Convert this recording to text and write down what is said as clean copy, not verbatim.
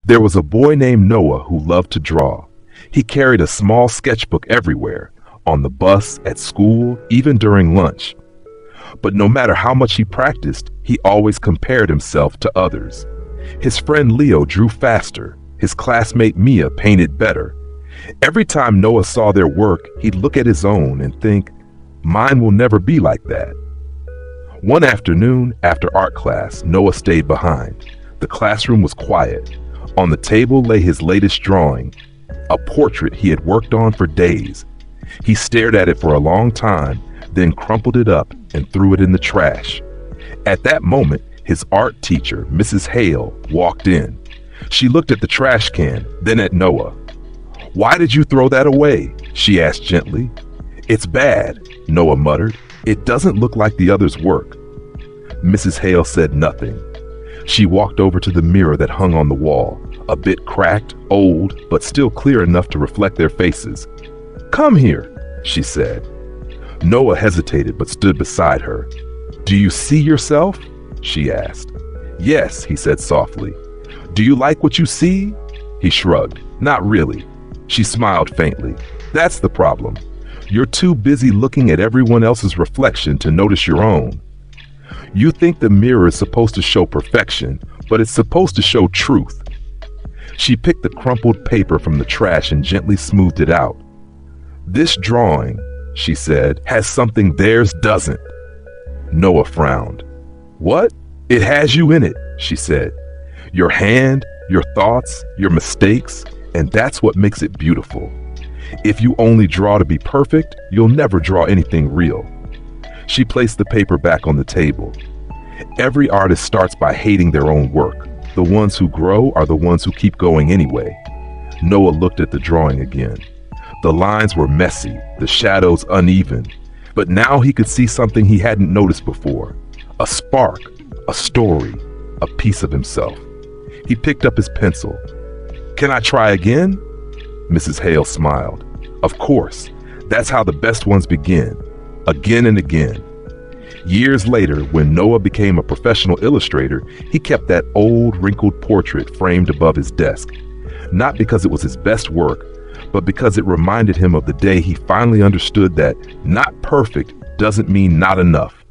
There was a boy named Noah who loved to draw. He carried a small sketchbook everywhere, on the bus, at school, even during lunch. But no matter how much he practiced, he always compared himself to others. His friend Leo drew faster. His classmate Mia painted better. Every time Noah saw their work, he'd look at his own and think, "Mine will never be like that." One afternoon, after art class, Noah stayed behind. The classroom was quiet. On the table lay his latest drawing, a portrait he had worked on for days. He stared at it for a long time, then crumpled it up and threw it in the trash. At that moment, his art teacher, Mrs. Hale, walked in. She looked at the trash can, then at Noah. "Why did you throw that away?" she asked gently. "It's bad," Noah muttered. "It doesn't look like the others' work." Mrs. Hale said nothing. She walked over to the mirror that hung on the wall, a bit cracked, old, but still clear enough to reflect their faces. "Come here," she said. Noah hesitated but stood beside her. "Do you see yourself?" she asked. "Yes," he said softly. "Do you like what you see?" He shrugged. "Not really." She smiled faintly. "That's the problem. You're too busy looking at everyone else's reflection to notice your own. You think the mirror is supposed to show perfection, but it's supposed to show truth." She picked the crumpled paper from the trash and gently smoothed it out. "This drawing," she said, "has something theirs doesn't." Noah frowned. "What?" "It has you in it," she said. "Your hand, your thoughts, your mistakes, and that's what makes it beautiful. If you only draw to be perfect, you'll never draw anything real." She placed the paper back on the table. Every artist starts by hating their own work. The ones who grow are the ones who keep going anyway. Noah looked at the drawing again. The lines were messy, the shadows uneven, but now he could see something he hadn't noticed before. A spark, a story, a piece of himself. He picked up his pencil. "Can I try again?" Mrs. Hale smiled. "Of course. That's how the best ones begin. Again and again." Years later, when Noah became a professional illustrator, he kept that old, wrinkled portrait framed above his desk. Not because it was his best work, but because it reminded him of the day he finally understood that not perfect doesn't mean not enough.